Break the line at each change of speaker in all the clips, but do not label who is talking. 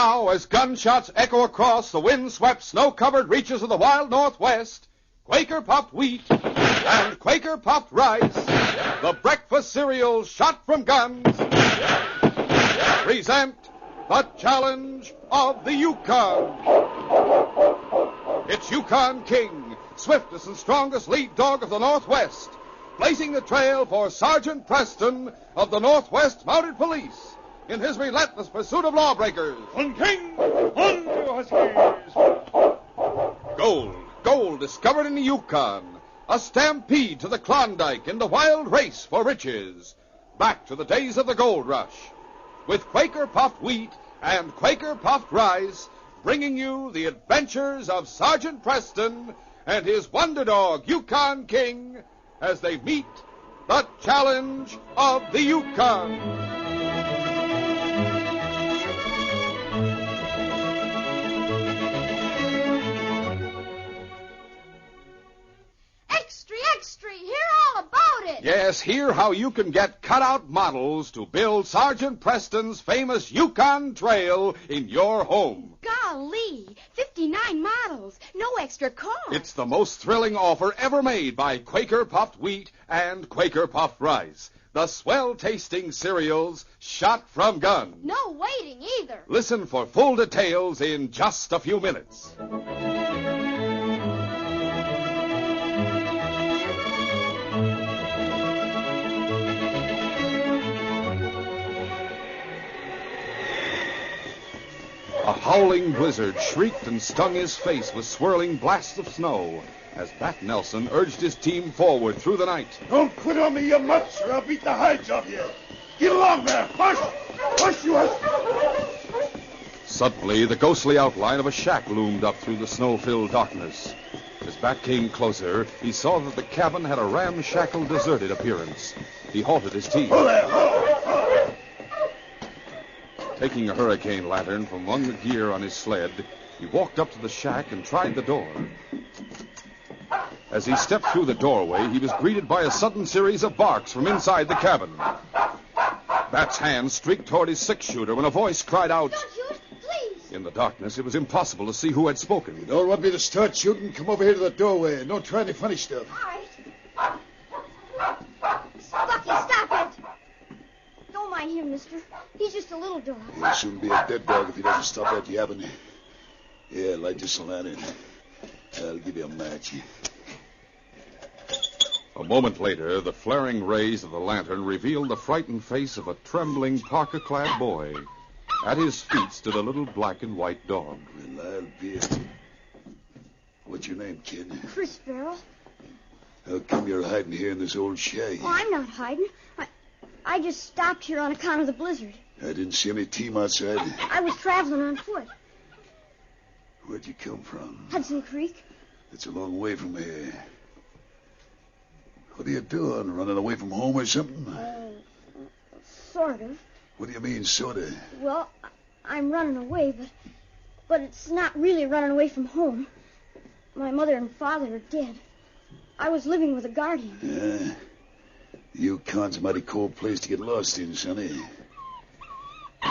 Now, as gunshots echo across the wind-swept, snow-covered reaches of the wild Northwest, Quaker-puffed wheat and Quaker-puffed rice, the breakfast cereal shot from guns, present the challenge of the Yukon. It's Yukon King, swiftest and strongest lead dog of the Northwest, blazing the trail for Sergeant Preston of the Northwest Mounted Police in his relentless pursuit of lawbreakers.
On King, on you Huskies!
Gold discovered in the Yukon. A stampede to the Klondike in the wild race for riches. Back to the days of the gold rush. With Quaker-puffed wheat and Quaker-puffed rice, bringing you the adventures of Sergeant Preston and his wonder dog, Yukon King, as they meet the challenge of the Yukon.
Extra, hear all about it.
Yes, hear how you can get cutout models to build Sergeant Preston's famous Yukon Trail in your home.
Golly, 59 models, no extra cost.
It's the most thrilling offer ever made by Quaker-puffed wheat and Quaker-puffed rice. The swell-tasting cereals shot from guns.
No waiting either.
Listen for full details in just a few minutes. A howling blizzard shrieked and stung his face with swirling blasts of snow as Bat Nelson urged his team forward through the night.
Don't quit on me, you mutts, or I'll beat the hides off you. Get along there. Push! Push, you Huskies!
Suddenly, the ghostly outline of a shack loomed up through the snow-filled darkness. As Bat came closer, he saw that the cabin had a ramshackle, deserted appearance. He halted his team.
Hold there, hold!
Taking a hurricane lantern from among the gear on his sled, he walked up to the shack and tried the door. As he stepped through the doorway, he was greeted by a sudden series of barks from inside the cabin. Bat's hand streaked toward his six-shooter when a voice cried out.
Don't shoot, please.
In the darkness, it was impossible to see who had spoken.
You don't want me to start shooting? Come over here to the doorway and don't try any funny stuff.
All right. Bucky, stop it. Don't mind him, mister. He's just a little dog.
He'll soon be a dead dog if he doesn't stop that yapping. Yeah, light this lantern. I'll give you a match.
A moment later, the flaring rays of the lantern revealed the frightened face of a trembling, parka-clad boy. At his feet stood a little black and white dog.
Well, I'll be it. What's your name, kid?
Chris Farrell.
How come you're hiding here in this old shack?
Oh, I'm not hiding. I just stopped here on account of the blizzard.
I didn't see any team outside.
I was traveling on foot.
Where'd you come from?
Hudson Creek.
It's a long way from here. What are you doing? Running away from home or something?
Sort of.
What do you mean, sorta?
Well, I'm running away, but it's not really running away from home. My mother and father are dead. I was living with a guardian.
Yeah. Yukon's a mighty cold place to get lost in, Sonny.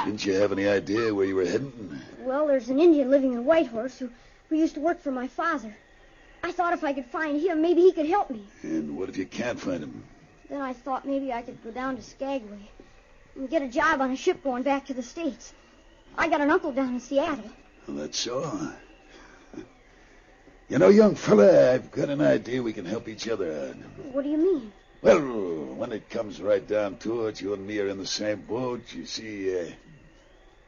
Didn't you have any idea where you were heading?
Well, there's an Indian living in Whitehorse who used to work for my father. I thought if I could find him, maybe he could help me.
And what if you can't find him?
Then I thought maybe I could go down to Skagway and get a job on a ship going back to the States. I got an uncle down in Seattle.
Well, that's so. You know, young fella, I've got an idea we can help each other out.
What do you mean?
Well, when it comes right down to it, you and me are in the same boat. You see,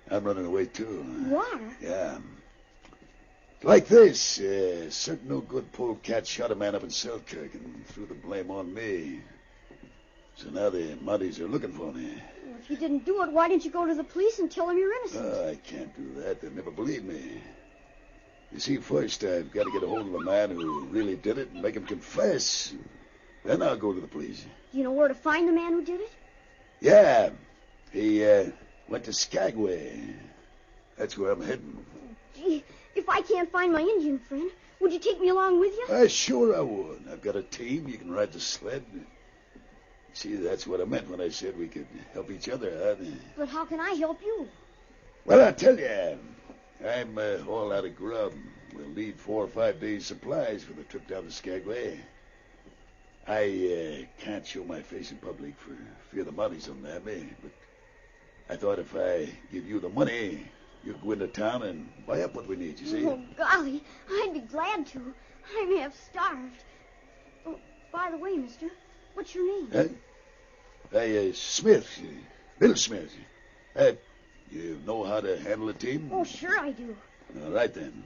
I'm running away, too.
You are?
Yeah. Like this, a certain no-good polecat shot a man up in Selkirk and threw the blame on me. So now the Mounties are looking for me.
Well, if you didn't do it, why didn't you go to the police and tell them you're innocent?
I can't do that. They'll never believe me. You see, first I've got to get a hold of the man who really did it and make him confess. Then I'll go to the police.
Do you know where to find the man who did it?
Yeah. He went to Skagway. That's where I'm heading.
Gee, if I can't find my Indian friend, would you take me along with you?
Sure I would. I've got a team. You can ride the sled. See, that's what I meant when I said we could help each other out.
But how can I help you?
Well, I tell you, I'm all out of grub. We'll need 4 or 5 days' supplies for the trip down the Skagway. I can't show my face in public for fear the Mounties will nab me, but I thought if I give you the money, you'd go into town and buy up what we need, you see?
Oh, golly, I'd be glad to. I may have starved. Oh, by the way, mister, what's your name?
Smith. Little Smith. You know how to handle a team?
Oh, sure I do.
All right, then.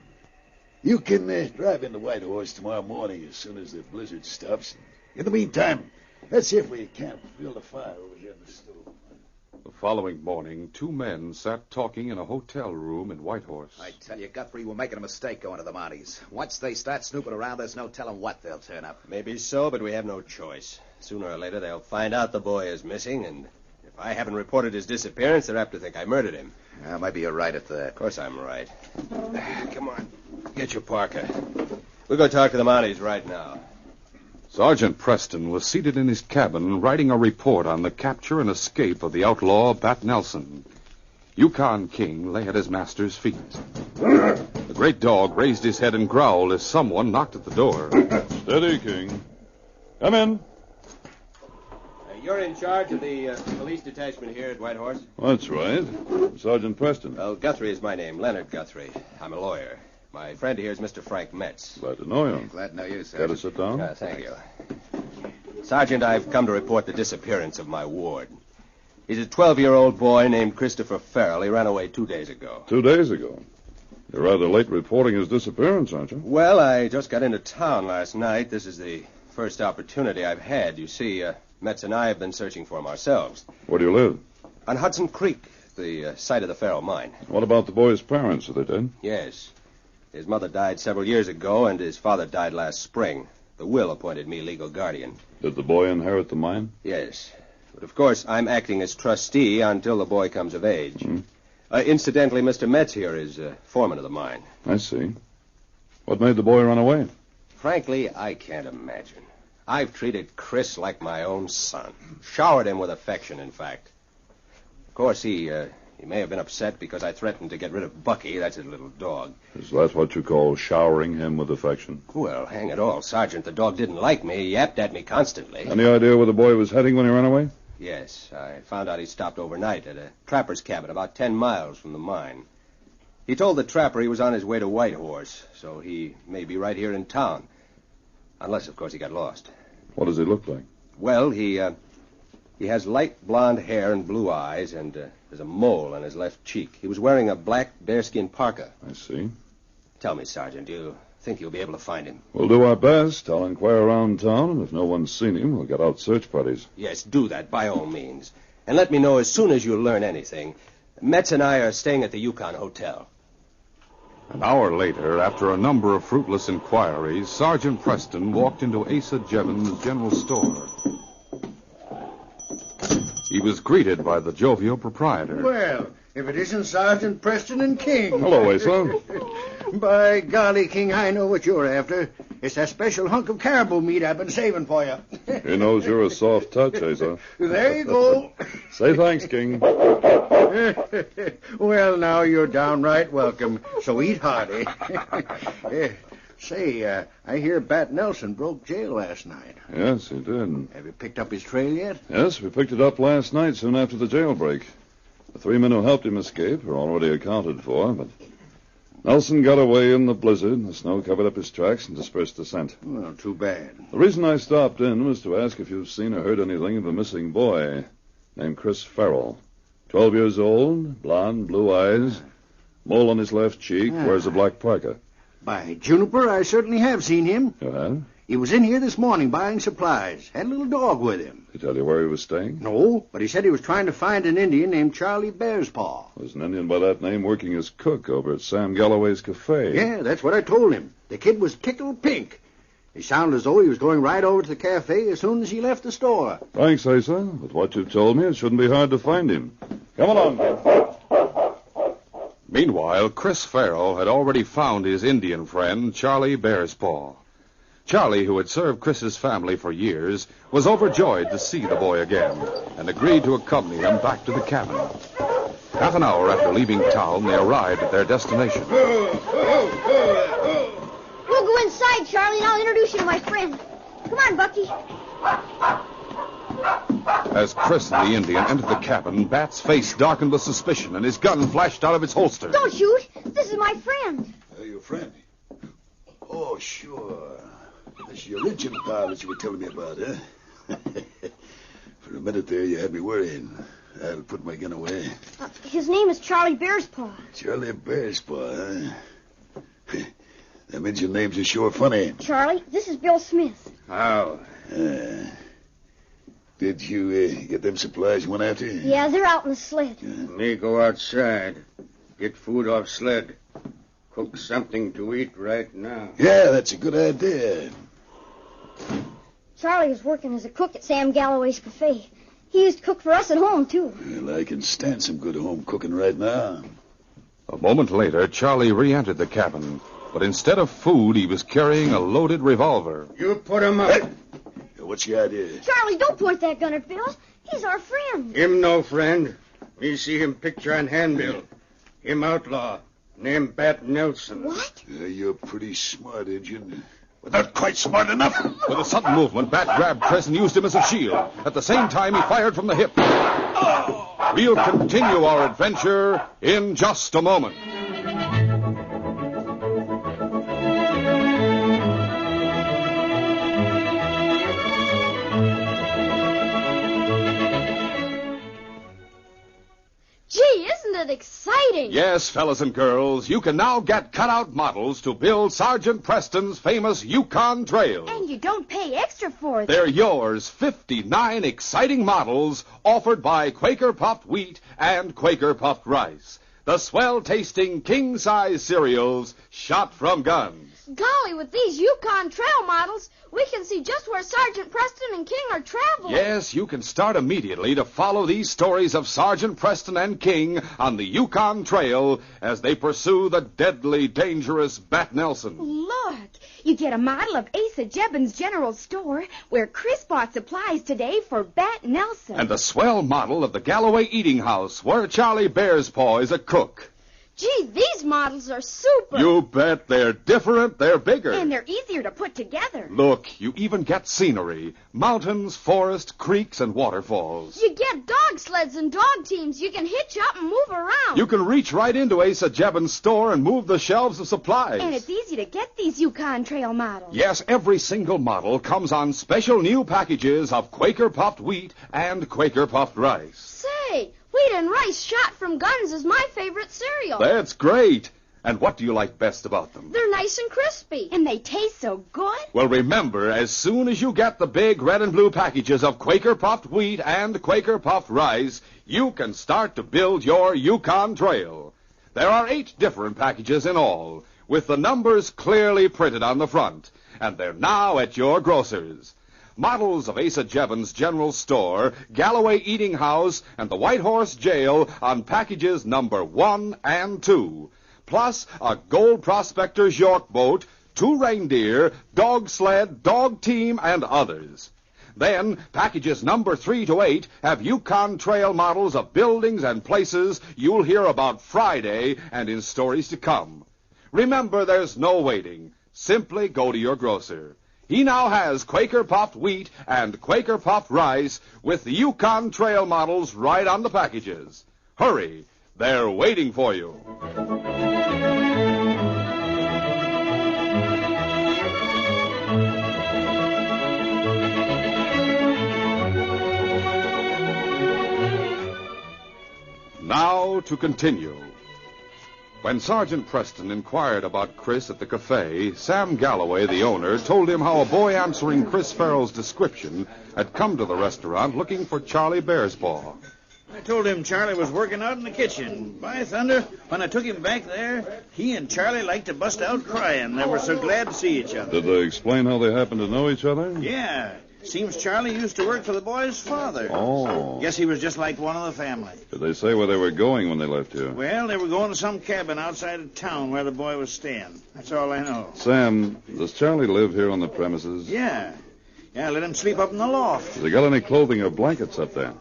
You can drive into Whitehorse tomorrow morning as soon as the blizzard stops. In the meantime, let's see if we can't build a fire over here in the stove.
The following morning, 2 men sat talking in a hotel room in Whitehorse.
I tell you, Guthrie, we're making a mistake going to the Mounties. Once they start snooping around, there's no telling what they'll turn up.
Maybe so, but we have no choice. Sooner or later, they'll find out the boy is missing, and if I haven't reported his disappearance, they're apt to think I murdered him.
Maybe you're right at that.
Of course I'm right. Come on, get your parka. We'll go talk to the Mounties right now.
Sergeant Preston was seated in his cabin writing a report on the capture and escape of the outlaw Bat Nelson. Yukon King lay at his master's feet. The great dog raised his head and growled as someone knocked at the door.
Steady, King. Come in.
You're in charge of the police detachment here at Whitehorse?
That's right. Sergeant Preston.
Well, Guthrie is my name, Leonard Guthrie. I'm a lawyer. My friend here is Mr. Frank Metz.
Glad to know you.
Glad to know you, sir.
Care to sit down?
Thank you. Sergeant, I've come to report the disappearance of my ward. He's a 12-year-old boy named Christopher Farrell. He ran away 2 days ago.
2 days ago. You're rather late reporting his disappearance, aren't you?
Well, I just got into town last night. This is the first opportunity I've had. You see, Metz and I have been searching for him ourselves.
Where do you live?
On Hudson Creek, the site of the Farrell mine.
What about the boy's parents? Are they dead?
Yes. His mother died several years ago, and his father died last spring. The will appointed me legal guardian.
Did the boy inherit the mine?
Yes. But, of course, I'm acting as trustee until the boy comes of age. Incidentally, Mr. Metz here is foreman of the mine.
I see. What made the boy run away?
Frankly, I can't imagine. I've treated Chris like my own son. Showered him with affection, in fact. Of course, he may have been upset because I threatened to get rid of Bucky. That's his little dog.
Is that what you call showering him with affection?
Well, hang it all, Sergeant. The dog didn't like me. He yapped at me constantly.
Any idea where the boy was heading when he ran away?
Yes, I found out he stopped overnight at a trapper's cabin about 10 miles from the mine. He told the trapper he was on his way to Whitehorse, so he may be right here in town. Unless, of course, he got lost.
What does he look like?
Well, he has light blonde hair and blue eyes, and there's a mole on his left cheek. He was wearing a black bearskin parka.
I see.
Tell me, Sergeant, do you think you'll be able to find him?
We'll do our best. I'll inquire around town, and if no one's seen him, we'll get out search parties.
Yes, do that, by all means. And let me know as soon as you learn anything. Metz and I are staying at the Yukon Hotel.
An hour later, after a number of fruitless inquiries, Sergeant Preston walked into Asa Jevons' general store. He was greeted by the jovial proprietor.
Well, if it isn't Sergeant Preston and King.
Hello, Asa.
By golly, King, I know what you're after. It's that special hunk of caribou meat I've been saving for you.
He knows you're a soft touch, Asa.
There you go.
Say thanks, King.
Well, now you're downright welcome, so eat hearty. Say, I hear Bat Nelson broke jail last night.
Yes, he did.
Have you picked up his trail yet?
Yes, we picked it up last night soon after the jailbreak. The 3 men who helped him escape are already accounted for, but Nelson got away in the blizzard. The snow covered up his tracks and dispersed the scent.
Well, too bad.
The reason I stopped in was to ask if you've seen or heard anything of a missing boy named Chris Farrell. 12 years old, blonde, blue eyes, mole on his left cheek, wears a black parka.
By Juniper, I certainly have seen him.
You have?
He was in here this morning buying supplies. Had a little dog with him.
Did he tell you where he was staying?
No, but he said he was trying to find an Indian named Charlie Bearspaw.
There's an Indian by that name working as cook over at Sam Galloway's cafe.
Yeah, that's what I told him. The kid was tickled pink. He sounded as though he was going right over to the cafe as soon as he left the store.
Thanks, Asa. With what you've told me, it shouldn't be hard to find him. Come along, kid.
Meanwhile, Chris Farrell had already found his Indian friend, Charlie Bearspaw. Charlie, who had served Chris's family for years, was overjoyed to see the boy again and agreed to accompany him back to the cabin. Half an hour after leaving town, they arrived at their destination.
We'll go inside, Charlie, and I'll introduce you to my friend. Come on, Bucky.
As Chris and the Indian entered the cabin, Bat's face darkened with suspicion, and his gun flashed out of its holster.
Don't shoot. This is my friend.
Your friend? Oh, sure. This is your engine pal that you were telling me about, huh? For a minute there, you had me worrying. I'll put my gun away.
His name is Charlie Bearspaw.
Charlie Bearspaw, huh? Them engine names are sure funny.
Charlie, this is Bill Smith.
How? Did you get them supplies you went after?
Yeah, they're out in the sled.
Me go outside. Get food off sled. Cook something to eat right now.
Yeah, that's a good idea.
Charlie was working as a cook at Sam Galloway's cafe. He used to cook for us at home, too.
Well, I can stand some good home cooking right now.
A moment later, Charlie re-entered the cabin. But instead of food, he was carrying a loaded revolver.
You put him up.
Hey! What's your idea?
Charlie, don't point that gun at Bill. He's our friend.
Him no friend. Me see him picture on handbill. Him outlaw. Named Bat Nelson.
What?
You're pretty smart, Injun. But not quite smart enough.
With a sudden movement, Bat grabbed Chris and used him as a shield. At the same time, he fired from the hip. We'll continue our adventure in just a moment.
Exciting.
Yes, fellas and girls, you can now get cutout models to build Sergeant Preston's famous Yukon Trail.
And you don't pay extra for them.
They're yours, 59 exciting models offered by Quaker Puffed Wheat and Quaker Puffed Rice. The swell-tasting king-size cereals shot from guns.
Golly, with these Yukon Trail models, we can see just where Sergeant Preston and King are traveling.
Yes, you can start immediately to follow these stories of Sergeant Preston and King on the Yukon Trail as they pursue the deadly, dangerous Bat Nelson.
Look, you get a model of Asa Jebbin's General Store, where Chris bought supplies today for Bat Nelson.
And the swell model of the Galloway Eating House, where Charlie Bearspaw is a cook.
Gee, these models are super.
You bet. They're different, they're bigger.
And they're easier to put together.
Look, you even get scenery. Mountains, forests, creeks, and waterfalls.
You get dog sleds and dog teams you can hitch up and move around.
You can reach right into Asa Jebbin's store and move the shelves of supplies.
And it's easy to get these Yukon Trail models.
Yes, every single model comes on special new packages of Quaker Puffed Wheat and Quaker Puffed Rice.
Say, wheat and rice shot from guns is my favorite cereal.
That's great. And what do you like best about them?
They're nice and crispy. And they taste so good.
Well, remember, as soon as you get the big red and blue packages of Quaker Puffed Wheat and Quaker Puffed Rice, you can start to build your Yukon Trail. There are 8 different packages in all, with the numbers clearly printed on the front. And they're now at your grocer's. Models of Asa Jebbin's General Store, Galloway Eating House, and the White Horse Jail on packages number 1 and 2. Plus a Gold Prospector's York boat, 2 reindeer, dog sled, dog team, and others. Then, packages number 3 to 8 have Yukon Trail models of buildings and places you'll hear about Friday and in stories to come. Remember, there's no waiting. Simply go to your grocer. He now has Quaker Puffed Wheat and Quaker Puffed Rice with the Yukon Trail models right on the packages. Hurry, they're waiting for you. Now to continue. When Sergeant Preston inquired about Chris at the cafe, Sam Galloway, the owner, told him how a boy answering Chris Farrell's description had come to the restaurant looking for Charlie Bearspaw.
I told him Charlie was working out in the kitchen. By thunder, when I took him back there, he and Charlie liked to bust out crying. They were so glad to see each other.
Did they explain how they happened to know each other?
Yeah. Seems Charlie used to work for the boy's father.
Oh.
Guess he was just like one of the family.
Did they say where they were going when they left you?
Well, they were going to some cabin outside of town where the boy was staying. That's all I know.
Sam, does Charlie live here on the premises?
Yeah. Yeah, let him sleep up in the loft.
Has he got any clothing or blankets up there?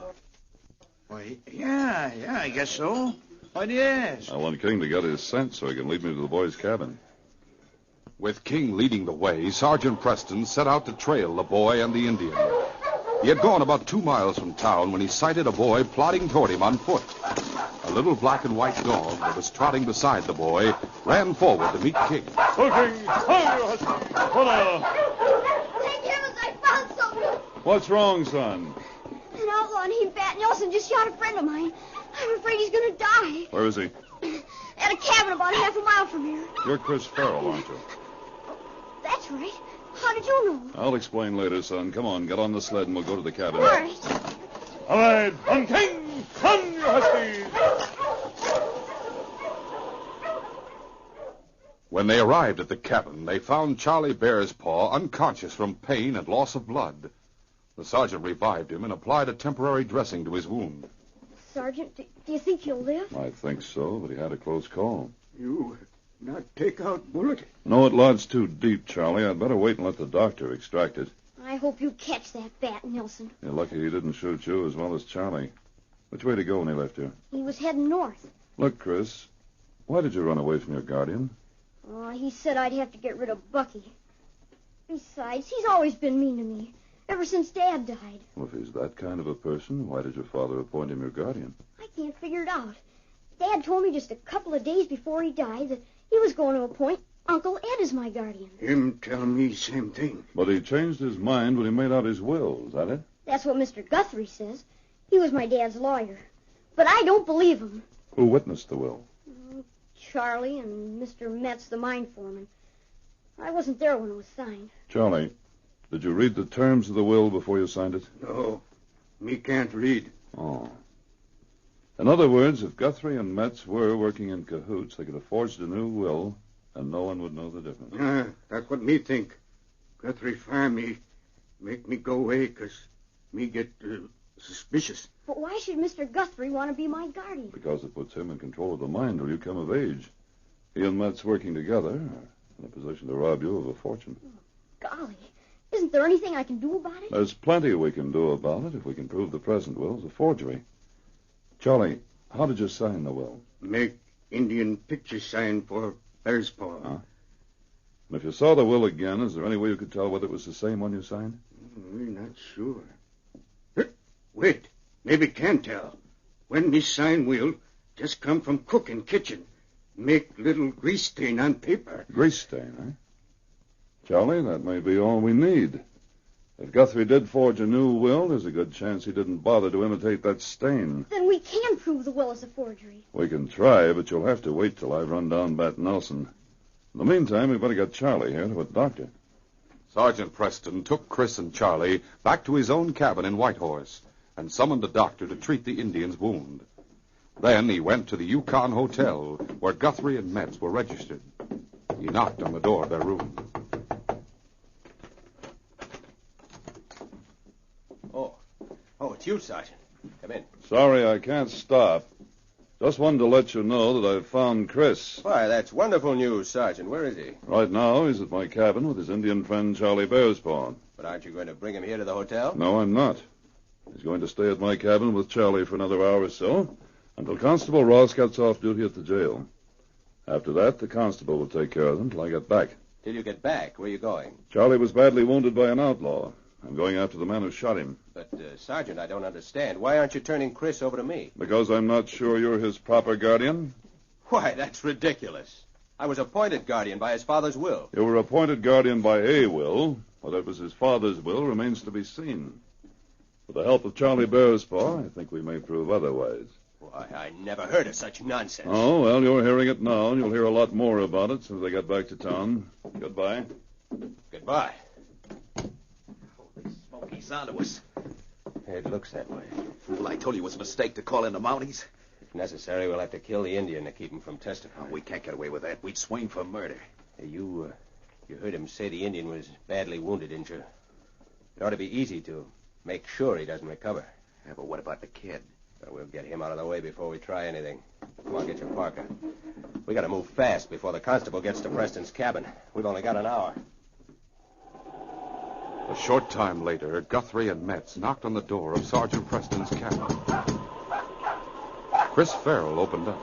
Why, yeah, I guess so. Why do you ask?
I want King to get his scent so he can lead me to the boy's cabin.
With King leading the way, Sergeant Preston set out to trail the boy and the Indian. He had gone about 2 miles from town when he sighted a boy plodding toward him on foot. A little black and white dog that was trotting beside the boy ran forward to meet King.
King,
Thank heavens I found something.
What's wrong, son?
An outlaw named Bat Nelson just shot a friend of mine. I'm afraid he's going to die.
Where is he?
At a cabin about half a mile from here.
You're Chris Farrell, aren't you?
That's right. How did you know?
I'll explain later, son. Come on, get on the sled and we'll go to the cabin.
All right.
All right, on King! On your huskies!
When they arrived at the cabin, they found Charlie Bear's paw unconscious from pain and loss of blood. The sergeant revived him and applied a temporary dressing to his wound.
Sergeant, do you think he'll live?
I think so, but he had a close call.
You not take out bullet?
No, it lodged too deep, Charlie. I'd better wait and let the doctor extract it.
I hope you catch that Bat Nelson.
You're lucky he didn't shoot you as well as Charlie. Which way to go when he left you?
He was heading north.
Look, Chris, why did you run away from your guardian?
Oh, he said I'd have to get rid of Bucky. Besides, he's always been mean to me, ever since Dad died.
Well, if he's that kind of a person, why did your father appoint him your guardian?
I can't figure it out. Dad told me just a couple of days before he died that he was going to appoint Uncle Ed as my guardian.
Him tell me same thing.
But he changed his mind when he made out his will, is that it?
That's what Mr. Guthrie says. He was my dad's lawyer. But I don't believe him.
Who witnessed the will?
Charlie and Mr. Metz, the mine foreman. I wasn't there when it was signed.
Charlie, did you read the terms of the will before you signed it?
No, me can't read.
Oh. In other words, if Guthrie and Metz were working in cahoots, they could have forged a new will, and no one would know the difference.
That's what me think. Guthrie fire me, make me go away, 'cause me get suspicious.
But why should Mr. Guthrie want to be my guardian?
Because it puts him in control of the mine till you come of age. He and Metz working together are in a position to rob you of a fortune.
Golly, isn't there anything I can do about it?
There's plenty we can do about it if we can prove the present will is a forgery. Charlie, how did you sign the will?
Make Indian picture sign for Bear's Paw.
Huh? And if you saw the will again, is there any way you could tell whether it was the same one you signed?
We're not sure. Wait, maybe can tell. When me sign will, just come from cooking kitchen. Make little grease stain on paper.
Grease stain, eh? Charlie, that may be all we need. If Guthrie did forge a new will, there's a good chance he didn't bother to imitate that stain.
Then we can prove the will is a forgery.
We can try, but you'll have to wait till I've run down Bat Nelson. In the meantime, we better get Charlie here to a doctor.
Sergeant Preston took Chris and Charlie back to his own cabin in Whitehorse and summoned a doctor to treat the Indian's wound. Then he went to the Yukon Hotel, where Guthrie and Metz were registered. He knocked on the door of their room.
Oh, it's you, Sergeant. Come in.
Sorry, I can't stop. Just wanted to let you know that I've found Chris.
Why, that's wonderful news, Sergeant. Where is he?
Right now, he's at my cabin with his Indian friend Charlie Bear's Paw.
But aren't you going to bring him here to the hotel?
No, I'm not. He's going to stay at my cabin with Charlie for another hour or so, until Constable Ross gets off duty at the jail. After that, the constable will take care of them till I get back.
Till you get back? Where are you going?
Charlie was badly wounded by an outlaw. I'm going after the man who shot him.
But, Sergeant, I don't understand. Why aren't you turning Chris over to me?
Because I'm not sure you're his proper guardian.
Why, that's ridiculous. I was appointed guardian by his father's will.
You were appointed guardian by a will. Whether it was his father's will remains to be seen. With the help of Charlie Bear's Paw, I think we may prove otherwise.
Why, I never heard of such nonsense.
Oh, well, you're hearing it now, and you'll hear a lot more about it as soon as I get back to town. Goodbye.
Goodbye.
Holy smoke, he's onto us.
It looks that way.
Fool, I told you it was a mistake to call in the Mounties.
If necessary, we'll have to kill the Indian to keep him from testifying.
Oh, we can't get away with that. We'd swing for murder.
Hey, you heard him say the Indian was badly wounded, didn't you? It ought to be easy to make sure he doesn't recover.
Yeah, but what about the kid?
Well, we'll get him out of the way before we try anything. Come on, get your parka. We got to move fast before the constable gets to Preston's cabin. We've only got an hour.
A short time later, Guthrie and Metz knocked on the door of Sergeant Preston's cabin. Chris Farrell opened up.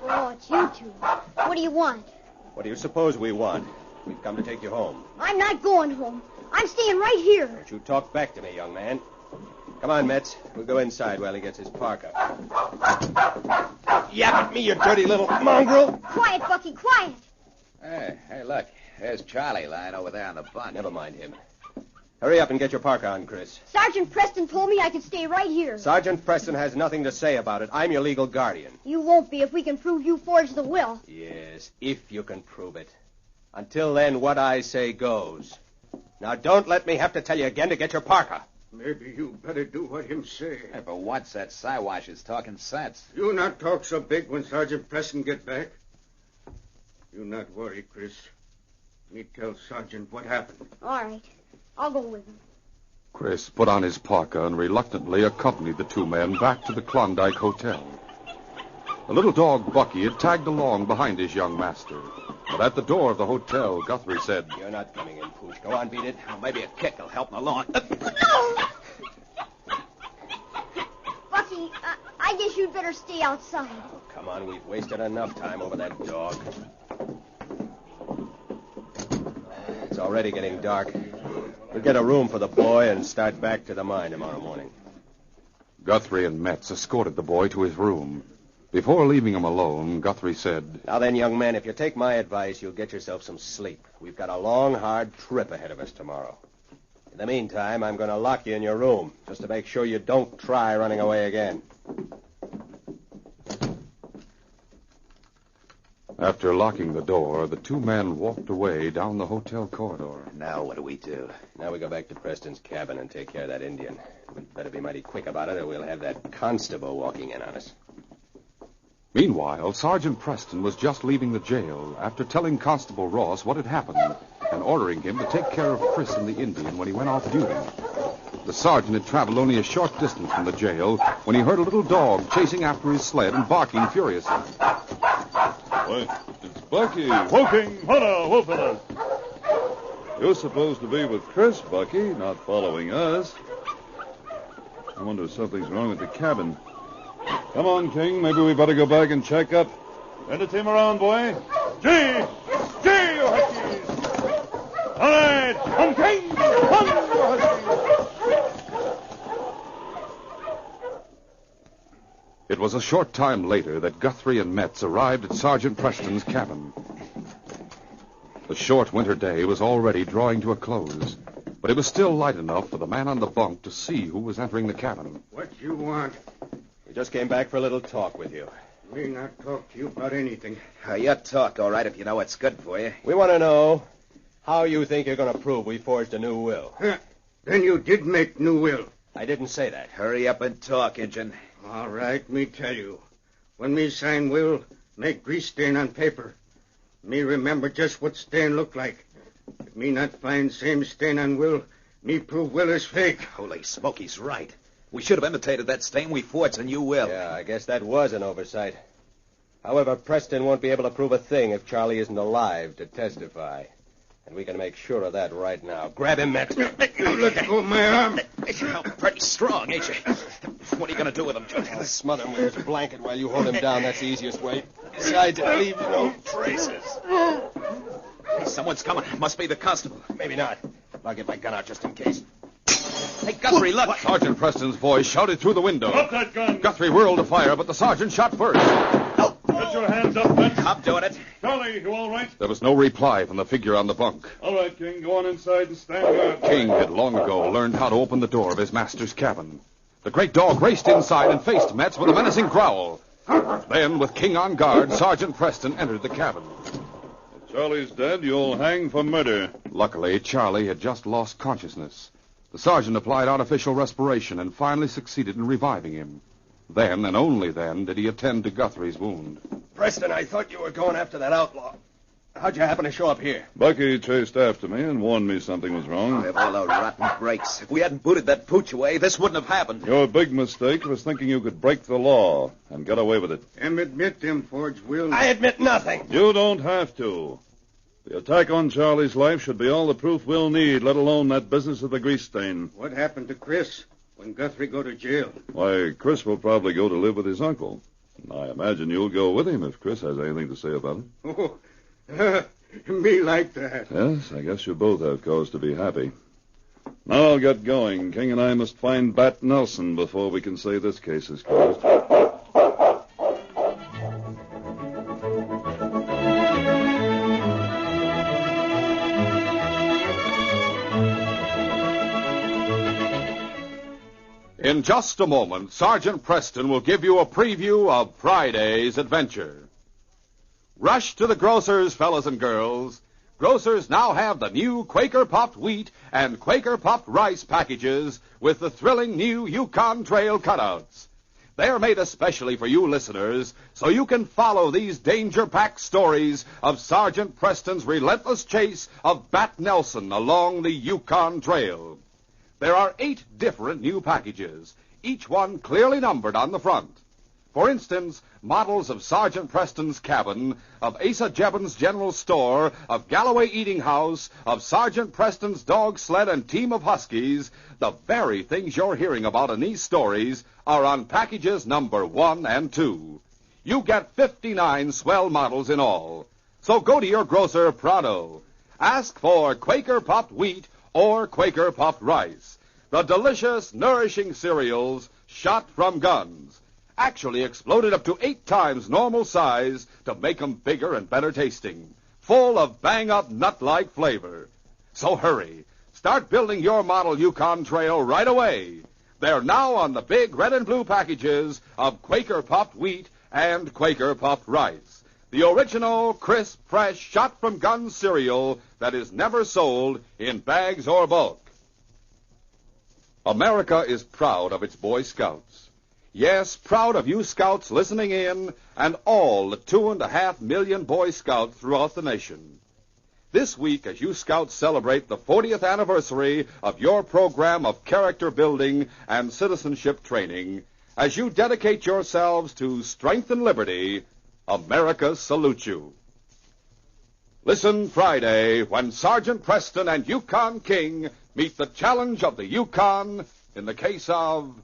Oh, it's you two. What do you want?
What do you suppose we want? We've come to take you home.
I'm not going home. I'm staying right here.
Don't you talk back to me, young man. Come on, Metz. We'll go inside while he gets his parka. Yap at me, you dirty little mongrel.
Quiet, Bucky, quiet.
Hey, look. There's Charlie lying over there on the bunk.
Never mind him. Hurry up and get your parka on, Chris.
Sergeant Preston told me I could stay right here.
Sergeant Preston has nothing to say about it. I'm your legal guardian.
You won't be if we can prove you forged the will.
Yes, if you can prove it. Until then, what I say goes. Now, don't let me have to tell you again to get your parka.
Maybe you better do what him say.
Hey, but what's that Siwash is talking sense?
You not talk so big when Sergeant Preston get back. You not worry, Chris. Me tell Sergeant what happened.
All right. I'll go with him.
Chris put on his parka and reluctantly accompanied the two men back to the Klondike Hotel. The little dog Bucky had tagged along behind his young master. But at the door of the hotel, Guthrie said,
You're not coming in, Pooch. Go on, beat it.
Oh, maybe a kick will help him along.
Bucky, I guess you'd better stay outside.
Oh, come on, we've wasted enough time over that dog. It's already getting dark. We'll get a room for the boy and start back to the mine tomorrow morning.
Guthrie and Metz escorted the boy to his room. Before leaving him alone, Guthrie said,
Now then, young man, if you take my advice, you'll get yourself some sleep. We've got a long, hard trip ahead of us tomorrow. In the meantime, I'm going to lock you in your room, just to make sure you don't try running away again.
After locking the door, the two men walked away down the hotel corridor.
Now what do we do?
Now we go back to Preston's cabin and take care of that Indian. We'd better be mighty quick about it, or we'll have that constable walking in on us.
Meanwhile, Sergeant Preston was just leaving the jail after telling Constable Ross what had happened and ordering him to take care of Chris and the Indian when he went off duty. The sergeant had traveled only a short distance from the jail when he heard a little dog chasing after his sled and barking furiously.
Why, it's Bucky, whooping, holla, whooping us. You're supposed to be with Chris, Bucky, not following us. I wonder if something's wrong at the cabin. Come on, King. Maybe we better go back and check up. Send a team around, boy. Gee, you huskies! All right, on, King! On, you huskies!
It was a short time later that Guthrie and Metz arrived at Sergeant Preston's cabin. The short winter day was already drawing to a close, but it was still light enough for the man on the bunk to see who was entering the cabin.
What you want?
We just came back for a little talk with you.
Me not talk to you about anything.
You talk, all right, if you know what's good for you.
We want to know how you think you're going to prove we forged a new will.
Then you did make new will.
I didn't say that.
Hurry up and talk, Injun.
All right, me tell you. When me sign will, make grease stain on paper. Me remember just what stain look like. If me not find same stain on will, me prove will is fake.
Holy smoke, he's right. We should have imitated that stain we forged, and you will.
Yeah, I guess that was an oversight. However, Preston won't be able to prove a thing if Charlie isn't alive to testify. And we can make sure of that right now. Grab him, Matt.
Let go of my arm.
You're pretty strong, ain't you? What are you going to do with him, Judge?
Smother him with his blanket while you hold him down. That's the easiest way. Besides, it'll leave no traces.
Hey, someone's coming. Must be the constable.
Maybe not. I'll get my gun out just in case.
Hey, Guthrie, look.
Sergeant Preston's voice shouted through the window.
Drop that gun.
Guthrie whirled to fire, but the sergeant shot first.
No.
Get your hands up, Metz.
I'm doing it.
Charlie, you all right?
There was no reply from the figure on the bunk.
All right, King. Go on inside and stand guard.
King had long ago learned how to open the door of his master's cabin. The great dog raced inside and faced Metz with a menacing growl. Then, with King on guard, Sergeant Preston entered the cabin.
If Charlie's dead, you'll hang for murder.
Luckily, Charlie had just lost consciousness. The sergeant applied artificial respiration and finally succeeded in reviving him. Then, and only then, did he attend to Guthrie's wound.
Preston, I thought you were going after that outlaw. How'd you happen to show up here?
Bucky chased after me and warned me something was wrong.
We have all those rotten brakes. If we hadn't booted that pooch away, this wouldn't have happened.
Your big mistake was thinking you could break the law and get away with it.
Admit them forged will.
I admit nothing.
You don't have to. The attack on Charlie's life should be all the proof we'll need, let alone that business of the grease stain.
What happened to Chris? when Guthrie go to jail?
Why, Chris will probably go to live with his uncle. I imagine you'll go with him if Chris has anything to say about it.
Oh, me like that.
Yes, I guess you both have cause to be happy. Now I'll get going. King and I must find Bat Nelson before we can say this case is closed.
In just a moment, Sergeant Preston will give you a preview of Friday's adventure. Rush to the grocers, fellas and girls. Grocers now have the new Quaker Puffed Wheat and Quaker Puffed Rice packages with the thrilling new Yukon Trail cutouts. They're made especially for you listeners, so you can follow these danger-packed stories of Sergeant Preston's relentless chase of Bat Nelson along the Yukon Trail. There are 8 different new packages, each one clearly numbered on the front. For instance, models of Sergeant Preston's cabin, of Asa Jebben's general store, of Galloway Eating House, of Sergeant Preston's dog sled and team of huskies, the very things you're hearing about in these stories are on packages number 1 and 2. You get 59 swell models in all. So go to your grocer pronto. Ask for Quaker Puffed Wheat or Quaker Puffed Rice, the delicious, nourishing cereals shot from guns. Actually exploded up to 8 times normal size to make 'em bigger and better tasting, full of bang-up nut-like flavor. So hurry. Start building your model Yukon Trail right away. They're now on the big red and blue packages of Quaker Puffed Wheat and Quaker Puffed Rice, the original, crisp, fresh, shot-from-gun cereal that is never sold in bags or bulk. America is proud of its Boy Scouts. Yes, proud of you Scouts listening in and all the 2.5 million Boy Scouts throughout the nation. This week, as you Scouts celebrate the 40th anniversary of your program of character building and citizenship training, as you dedicate yourselves to strength and liberty, America salutes you. Listen Friday when Sergeant Preston and Yukon King meet the challenge of the Yukon in the case of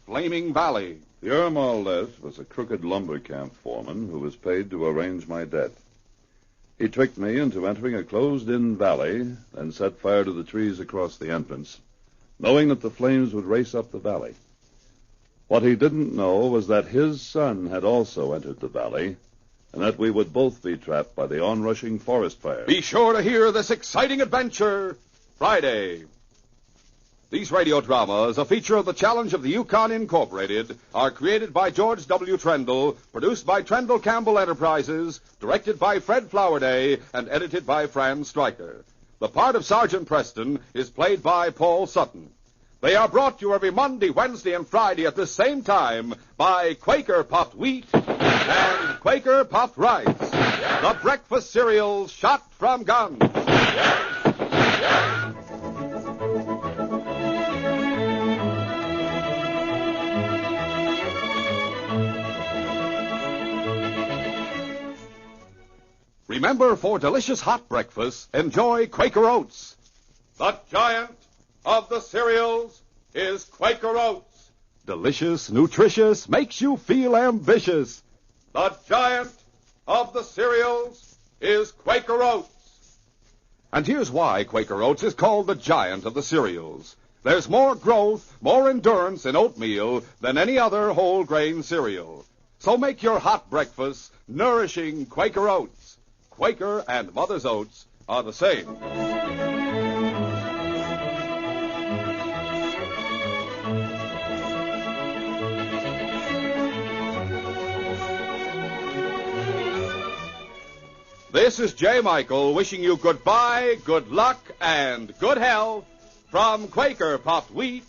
Flaming Valley.
Pierre Marlet was a crooked lumber camp foreman who was paid to arrange my death. He tricked me into entering a closed-in valley, then set fire to the trees across the entrance, knowing that the flames would race up the valley. What he didn't know was that his son had also entered the valley, and that we would both be trapped by the onrushing forest fire.
Be sure to hear this exciting adventure Friday. These radio dramas, a feature of the Challenge of the Yukon Incorporated, are created by George W. Trendle, produced by Trendle Campbell Enterprises, directed by Fred Flowerday, and edited by Fran Stryker. The part of Sergeant Preston is played by Paul Sutton. They are brought to you every Monday, Wednesday, and Friday at the same time by Quaker Puffed Wheat and Quaker Puffed Rice, the breakfast cereals shot from guns. Remember, for delicious hot breakfast, enjoy Quaker Oats. The giant of the cereals is Quaker Oats. Delicious, nutritious, makes you feel ambitious. The giant of the cereals is Quaker Oats. And here's why Quaker Oats is called the giant of the cereals. There's more growth, more endurance in oatmeal than any other whole grain cereal. So make your hot breakfast nourishing Quaker Oats. Quaker and Mother's Oats are the same. This is J. Michael wishing you goodbye, good luck, and good health from Quaker Puffed Wheat